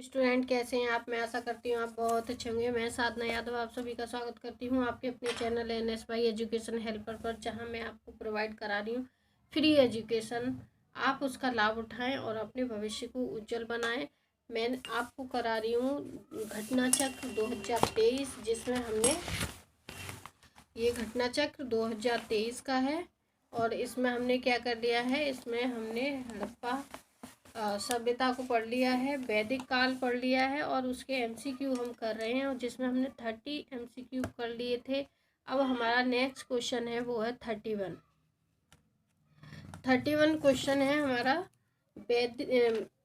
Student कैसे हैं आप। मैं आशा करती हूँ आप बहुत अच्छे होंगे। मैं साधना यादव आप सभी का स्वागत करती हूँ आपके अपने चैनल NSY एजुकेशन हेल्पर पर, जहाँ मैं आपको प्रोवाइड करा रही हूँ फ्री एजुकेशन। आप उसका लाभ उठाएं और अपने भविष्य को उज्जवल बनाएं। मैं आपको करा रही हूँ घटना चक्र 2023, जिसमें हमने ये घटना चक्र 2023 का है। और इसमें हमने क्या कर लिया है, इसमें हमने हड़प्पा सभ्यता को पढ़ लिया है, वैदिक काल पढ़ लिया है और उसके MCQ हम कर रहे हैं, और जिसमें हमने 30 MCQ कर लिए थे। अब हमारा नेक्स्ट क्वेश्चन है, वो है 31 क्वेश्चन है हमारा।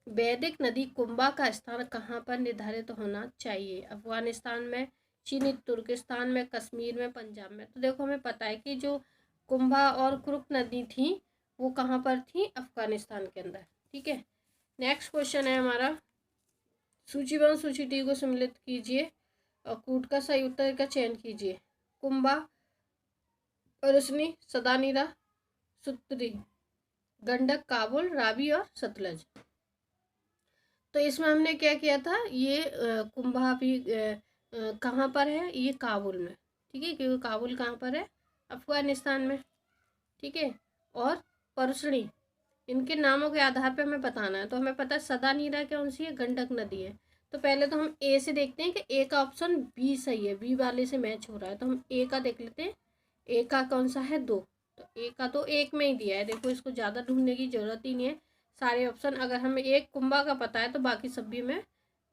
वैदिक नदी कुंभा का स्थान कहाँ पर निर्धारित होना चाहिए? अफगानिस्तान में, चीनी तुर्किस्तान में, कश्मीर में, पंजाब में। तो देखो हमें पता है कि जो कुंभा और कुरुक नदी थी वो कहाँ पर थी? अफगानिस्तान के अंदर। ठीक है। नेक्स्ट क्वेश्चन है हमारा, सूचीबद्ध सूची टी को सम्मिलित कीजिए और कूट का सही उत्तर का चयन कीजिए। कुंभा, परसनी, सदानीरा, सुत्री, गंडक, काबुल, रावी और सतलज। तो इसमें हमने क्या किया था, ये कुंभा भी कहाँ पर है? ये काबुल में। ठीक है, क्योंकि काबुल कहाँ पर है? अफगानिस्तान में। ठीक है। और परसनी, इनके नामों के आधार पर हमें बताना है। तो हमें पता है सदानीरा कौन सी है? गंडक नदी है। तो पहले तो हम ए से देखते हैं कि ए का ऑप्शन बी सही है, बी वाले से मैच हो रहा है। तो हम ए का देख लेते हैं। ए का कौन सा है? 2। तो ए का तो एक में ही दिया है। देखो इसको ज़्यादा ढूंढने की जरूरत ही नहीं है। सारे ऑप्शन अगर हमें एक कुंभा का पता है तो बाकी सब भी हमें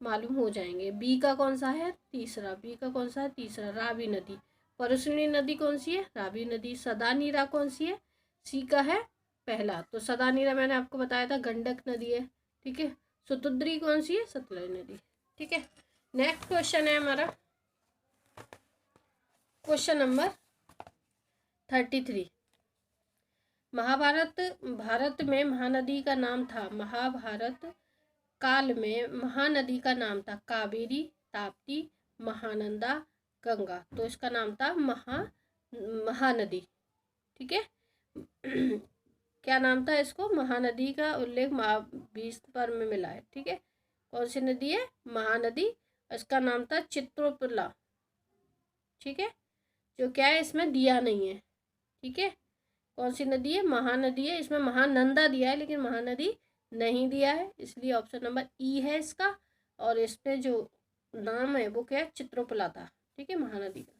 मालूम हो जाएंगे। बी का कौन सा है? तीसरा। बी का कौन सा है? तीसरा, रावी नदी। परसनी नदी कौन सी है? रावी नदी। सदानीरा कौन सी है? सी का है पहला। तो सदानीरा मैंने आपको बताया था गंडक नदी है। ठीक है। सुतुद्री कौन सी है? सतलज नदी। ठीक है। नेक्स्ट क्वेश्चन है हमारा क्वेश्चन नंबर 33। महाभारत भारत में महानदी का नाम था। महाभारत काल में महानदी का नाम था कावेरी, ताप्ती, महानंदा, गंगा। तो इसका नाम था महानदी। ठीक है। क्या नाम था इसको? महानदी का उल्लेख 20 पर में मिला है। ठीक है। कौन सी नदी है? महानदी। इसका नाम था चित्रोपला। ठीक है। जो क्या है, इसमें दिया नहीं है। ठीक है। कौन सी नदी है? महानदी है। इसमें महानंदा दिया है लेकिन महानदी नहीं दिया है, इसलिए ऑप्शन नंबर ई है इसका। और इस पे जो नाम है वो क्या है? चित्रोपला था। ठीक है, महानदी का।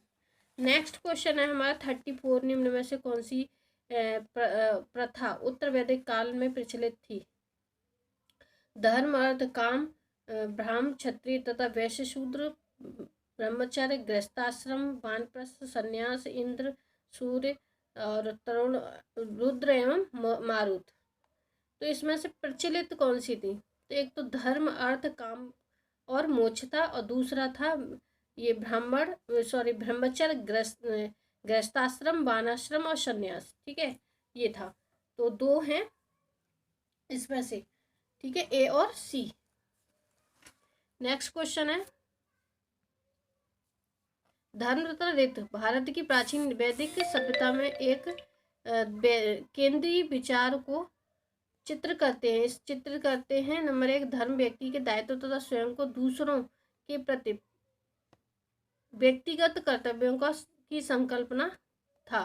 नेक्स्ट क्वेश्चन है हमारा 34। निम्न में से कौन सी प्रथा उत्तर वैदिक काल में प्रचलित थी? धर्म, अर्थ, काम, ब्राह्मण, क्षत्रिय तथा वैश्य, शूद्र, ब्रह्मचर्य, गृहस्थाश्रम, वानप्रस्थ, संन्यास, इंद्र, सूर्य और तरुण, रुद्र एवं मारुत। तो इसमें से प्रचलित कौन सी थी? तो एक तो धर्म, अर्थ, काम और मोक्ष था, और दूसरा था ये ब्रह्मचर्य, गृहस्थाश्रम, वानाश्रम और संन्यास। ठीक है, ये था। तो 2 हैं इसमें से। ठीक है, ए और सी। नेक्स्ट क्वेश्चन है धर्म तथा रीत भारत की प्राचीन वैदिक सभ्यता में एक केंद्रीय विचार को चित्र करते हैं। इस चित्र करते हैं। नंबर 1, धर्म व्यक्ति के दायित्व तथा स्वयं को दूसरों के प्रति व्यक्तिगत कर्तव्यों की संकल्पना था।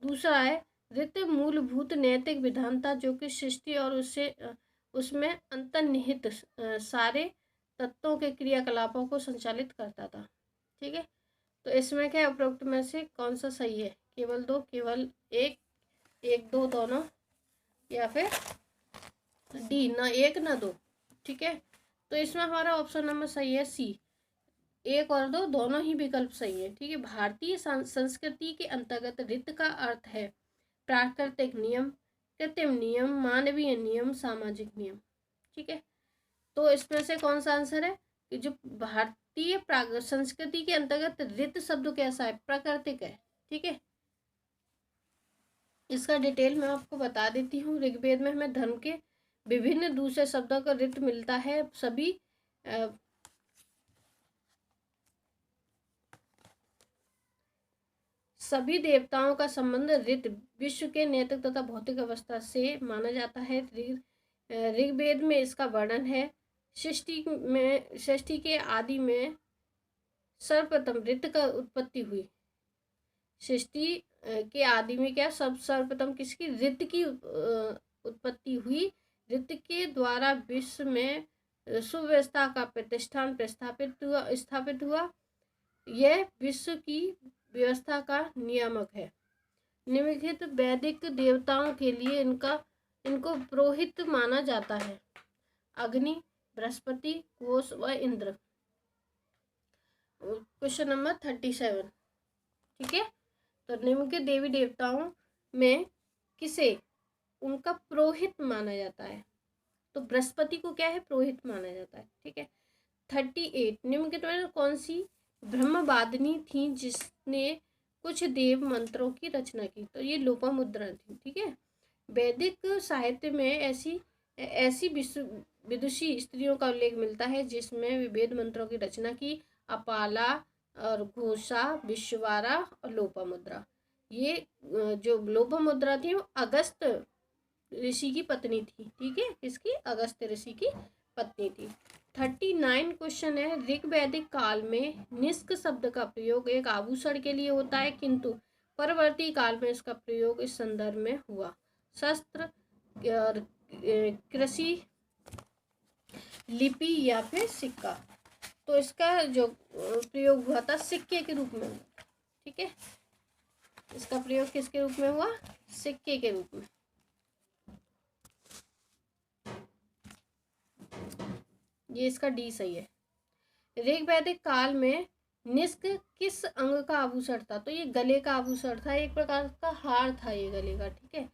दूसरा है रीत मूलभूत नैतिक विधान था, जो कि सृष्टि और उसमें अंतर्निहित सारे तत्वों के क्रियाकलापों को संचालित करता था। ठीक है। तो इसमें क्या उपरोक्त में से कौन सा सही है? केवल 2, केवल 1, 1 2 दोनों, या फिर डी, ना 1 ना 2। ठीक है। तो इसमें हमारा ऑप्शन नंबर सही है सी, 1 और 2 दोनों ही विकल्प सही है। ठीक है। भारतीय संस्कृति के अंतर्गत रीत का अर्थ है प्राकृतिक नियम, कृत्रिम नियम, मानवीय नियम, सामाजिक नियम। ठीक है। तो इसमें से कौन सा आंसर है कि जो भारतीय संस्कृति के अंतर्गत रीत शब्द कैसा है? प्राकृतिक है। ठीक है। इसका डिटेल मैं आपको बता देती हूँ। ऋग्वेद में हमें धर्म के विभिन्न दूसरे शब्दों का रीत मिलता है। सभी देवताओं का संबंध रीत विश्व के नैतिक तथा भौतिक अवस्था से माना जाता है। ऋग्वेद में इसका वर्णन है सृष्टि के आदि में सर्वप्रथम ऋत का उत्पत्ति हुई। सृष्टि के आदि में क्या सर्वप्रथम किसकी? ऋत की उत्पत्ति हुई। ऋत के द्वारा विश्व में सुव्यवस्था का प्रतिष्ठान स्थापित हुआ। यह विश्व की व्यवस्था का नियामक है। निम्नलिखित वैदिक देवताओं के लिए इनको पुरोहित माना जाता है। अग्नि, बृहस्पति, कोष व इंद्र। Question number 37। ठीक है, तो निम्नलिखित देवी देवताओं में किसे उनका पुरोहित माना जाता है? तो बृहस्पति को क्या है? पुरोहित माना जाता है। ठीक है। 38 निम्नलिखित में कौन सी ब्रह्मवादिनी थी जिसने कुछ देव मंत्रों की रचना की? तो ये लोपामुद्रा थी। ठीक है। वैदिक साहित्य में ऐसी विदुषी स्त्रियों का उल्लेख मिलता है जिसमें वे वेद मंत्रों की रचना की। अपाला और घोषा, विश्ववारा और लोपामुद्रा। ये जो लोपामुद्रा थी वो अगस्त ऋषि की पत्नी थी। ठीक है, किसकी? अगस्त ऋषि की पत्नी थी। 39 क्वेश्चन है, ऋग्वैदिक काल में निष्क शब्द का प्रयोग एक आभूषण के लिए होता है, किंतु परवर्ती काल में इसका प्रयोग इस संदर्भ में हुआ। शस्त्र, कृषि, लिपि या फिर सिक्का। तो इसका जो प्रयोग हुआ था सिक्के के रूप में। ठीक है, इसका प्रयोग किसके रूप में हुआ? सिक्के के रूप में। ये इसका डी सही है। ऋग्वैदिक काल में निष्क किस अंग का आभूषण था? तो ये गले का आभूषण था, एक प्रकार का हार था ये गले का। ठीक है।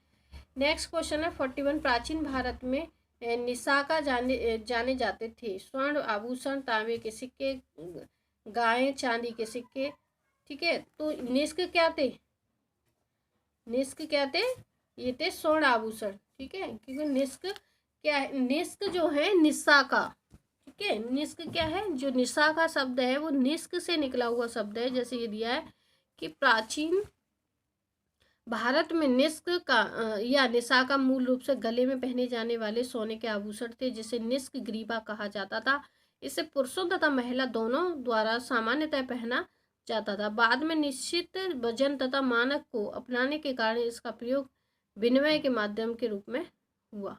नेक्स्ट क्वेश्चन है 41। प्राचीन भारत में निशाका जाने जाते थे। स्वर्ण आभूषण, तांबे के सिक्के, गाय, चांदी के सिक्के। ठीक है, तो निष्क क्या थे? निष्क क्या थे? ये थे स्वर्ण आभूषण। ठीक है, क्योंकि निष्क क्या है? निष्क जो है निशाका। ठीक है, निष्क क्या है? जो निशाका शब्द है वो निष्क से निकला हुआ शब्द है। जैसे ये दिया है कि प्राचीन भारत में निष्क का या निशाका मूल रूप से गले में पहने जाने वाले सोने के आभूषण थे, जिसे निष्क ग्रीवा कहा जाता था। इसे पुरुषों तथा महिला दोनों द्वारा सामान्यतः पहना जाता था। बाद में निश्चित वजन तथा मानक को अपनाने के कारण इसका प्रयोग विनिमय के माध्यम के रूप में हुआ।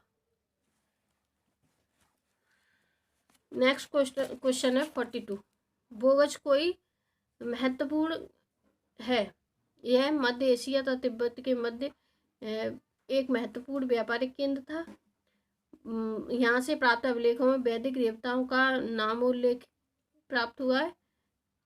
नेक्स्ट क्वेश्चन है 42। बोगज कोई महत्वपूर्ण है? यह मध्य एशिया तथा तिब्बत के मध्य एक महत्वपूर्ण व्यापारिक केंद्र था। यहाँ से प्राप्त अभिलेखों में वैदिक देवताओं का नामोल्लेख प्राप्त हुआ है,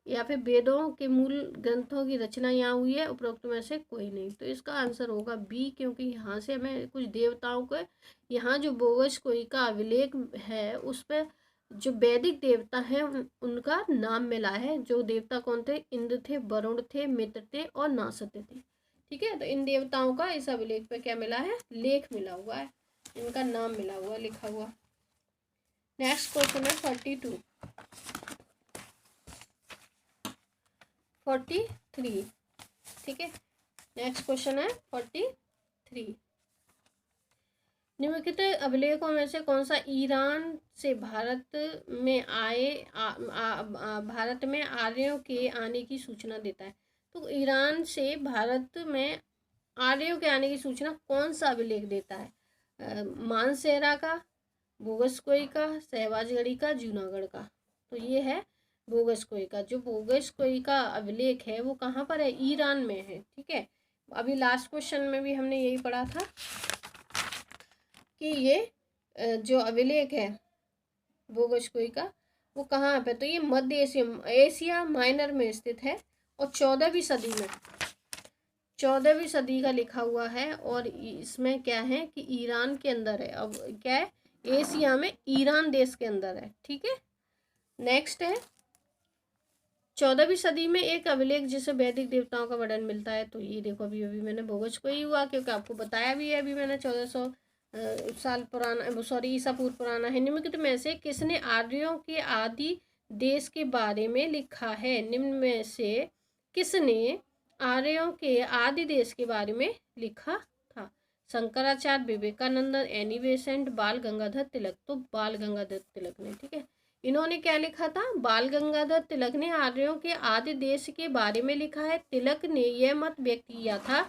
या फिर वेदों के मूल ग्रंथों की रचना यहाँ हुई है। उपरोक्त में से कोई नहीं। तो इसका आंसर होगा बी, क्योंकि यहाँ से हमें कुछ देवताओं के यहाँ जो बोगज कोई का अभिलेख है उस पर जो वैदिक देवता हैं उनका नाम मिला है। जो देवता कौन थे? इंद्र थे, वरुण थे, मित्र थे और नासत्य थे। ठीक है, तो इन देवताओं का इस अभिलेख पे क्या मिला है? लेख मिला हुआ है, इनका नाम मिला हुआ, लिखा हुआ। नेक्स्ट क्वेश्चन है 42। 43। ठीक है, नेक्स्ट क्वेश्चन है 43। निम्नलिखित अभिलेखों में से कौन सा ईरान से भारत में भारत में आर्यों के आने की सूचना देता है? तो ईरान से भारत में आर्यों के आने की सूचना कौन सा अभिलेख देता है? मानसेरा का, बोगसकोई का, सहवाजगढ़ी का, जूनागढ़ का। तो ये है बोगसकोई का। जो बोगसकोई का अभिलेख है वो कहाँ पर है? ईरान में है। ठीक है, अभी लास्ट क्वेश्चन में भी हमने यही पढ़ा था कि ये जो अभिलेख है बोगसकोई का वो कहाँ पे? तो ये मध्य एशिया माइनर में स्थित है और 14वीं सदी का लिखा हुआ है। और इसमें क्या है कि ईरान के अंदर है। अब क्या है? एशिया में ईरान देश के अंदर है। ठीक है, नेक्स्ट है 14वीं सदी में एक अभिलेख जिसे वैदिक देवताओं का वर्णन मिलता है। तो ये देखो अभी मैंने बोगसकोई हुआ, क्योंकि आपको बताया भी है अभी मैंने 1400 साल पुराना, सॉरी ईसा पूर्व पुराना है। निम्नलिखित में से किसने आर्यों के आदि देश के बारे में लिखा है? निम्न में से किसने आर्यों के आदि देश के बारे में लिखा था? शंकराचार्य, विवेकानंद, एनी बेसेंट, बाल गंगाधर तिलक। तो बाल गंगाधर तिलक ने, ठीक है। इन्होंने क्या लिखा था? बाल गंगाधर तिलक ने आर्यों के आदि देश के बारे में लिखा है। तिलक ने यह मत व्यक्त किया था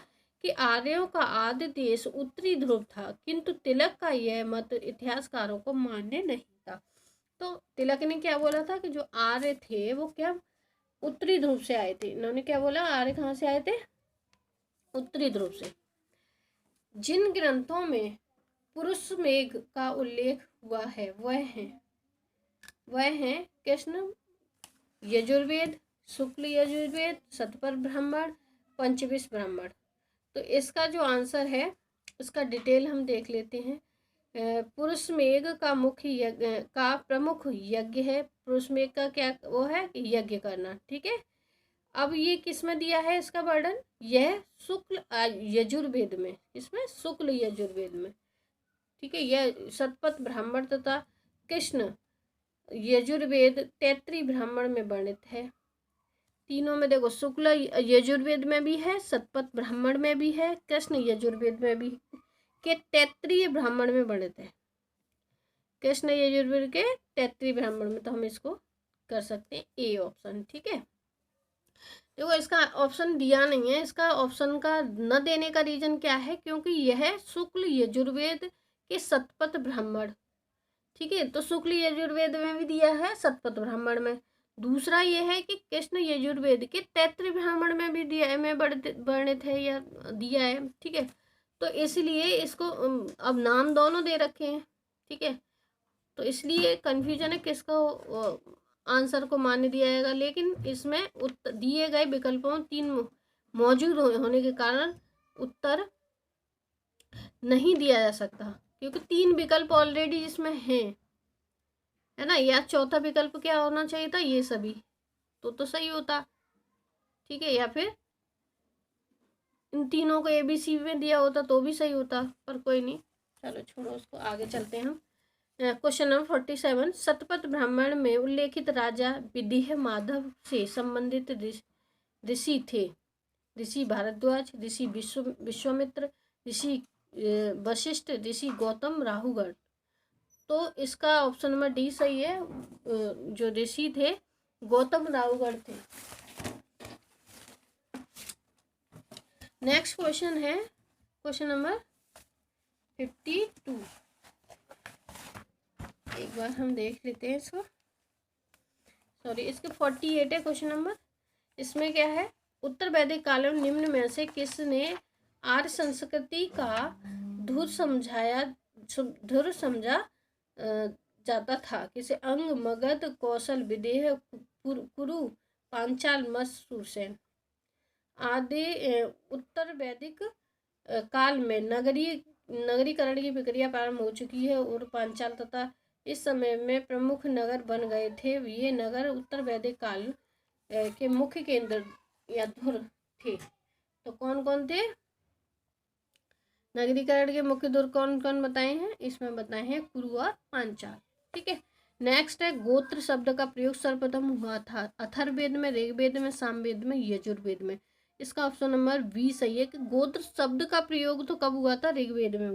कि आर्यों का आदि देश उत्तरी ध्रुव था, किंतु तिलक का यह मत इतिहासकारों को मान्य नहीं था। तो तिलक ने क्या बोला था कि जो आर्य थे वो क्या उत्तरी ध्रुव से आए थे। इन्होंने क्या बोला? आर्य कहाँ से आए थे? उत्तरी ध्रुव से। जिन ग्रंथों में पुरुष मेघ का उल्लेख हुआ है वह है कृष्ण यजुर्वेद, शुक्ल यजुर्वेद, शतपथ ब्राह्मण, पंचविंश ब्राह्मण। तो इसका जो आंसर है उसका डिटेल हम देख लेते हैं। पुरुष मेघ का प्रमुख यज्ञ है। पुरुष मेघ का क्या वो है? यज्ञ करना, ठीक है। अब ये किस में दिया है इसका वर्णन? यह शुक्ल यजुर्वेद में। इसमें शुक्ल यजुर्वेद में, ठीक है। यह शतपथ ब्राह्मण तथा कृष्ण यजुर्वेद तैत्रीय ब्राह्मण में वर्णित है। तीनों में देखो, शुक्ल यजुर्वेद में भी है, शतपथ ब्राह्मण में भी है, कृष्ण यजुर्वेद में भी के तैत्रीय ब्राह्मण में वर्णित है। कृष्ण यजुर्वेद के तैत्रीय ब्राह्मण में, तो हम इसको कर सकते हैं ए ऑप्शन, ठीक है। देखो इसका ऑप्शन दिया नहीं है। इसका ऑप्शन का न देने का रीजन क्या है? क्योंकि यह शुक्ल यजुर्वेद के शतपथ ब्राह्मण, ठीक है। तो शुक्ल यजुर्वेद में भी दिया है, शतपथ ब्राह्मण में। दूसरा ये है कि कृष्ण यजुर्वेद के तैत्रीय ब्राह्मण में भी दिया है, में वर्णित है या दिया है, ठीक है। तो इसलिए इसको अब नाम दोनों दे रखे हैं, ठीक है। तो इसलिए कन्फ्यूजन है किसका आंसर को मान्य दिया जाएगा। लेकिन इसमें दिए गए विकल्पों 3 मौजूद होने के कारण उत्तर नहीं दिया जा सकता, क्योंकि 3 विकल्प ऑलरेडी जिसमें है ना। या चौथा विकल्प क्या होना चाहिए था? ये सभी तो सही होता, ठीक है। या फिर इन तीनों को ABC में दिया होता तो भी सही होता, पर कोई नहीं, चलो छोड़ो उसको, आगे चलते हैं हम। Question number 47। शतपथ ब्राह्मण में उल्लेखित राजा विदेह माधव से संबंधित ऋषि थे। ऋषि भारद्वाज, ऋषि विश्वामित्र, ऋषि वशिष्ठ, ऋषि गौतम, राहुगढ़। तो इसका ऑप्शन नंबर डी सही है। जो ऋषि थे गौतम राहुगढ़ थे। नेक्स्ट क्वेश्चन है क्वेश्चन नंबर 52। एक बार हम देख लेते हैं इसको। सॉरी, इसके 48 है क्वेश्चन नंबर। इसमें क्या है? उत्तर वैदिक काल में निम्न में से किसने आर्य संस्कृति का धुर समझा जाता था? किसे? अंग, मगध, कौशल, विदेह, कुरु, पांचाल, मत्स्य, सेन। आदि उत्तर वैदिक काल में नगरीकरण की प्रक्रिया प्रारंभ हो चुकी है और पांचाल तथा इस समय में प्रमुख नगर बन गए थे। ये नगर उत्तर वैदिक काल के मुख्य केंद्र या धुर थे। तो कौन कौन थे? नगरीकरण के मुख्य धुर कौन कौन बताए हैं? इसमें बताए हैं कुरु और पांचाल, ठीक है। नेक्स्ट है गोत्र शब्द का प्रयोग सर्वप्रथम हुआ था अथर्ववेद में, ऋग्वेद में, सामवेद में, यजुर्वेद में। इसका ऑप्शन नंबर बी सही है कि गोत्र शब्द का प्रयोग तो कब हुआ था? ऋग्वेद में।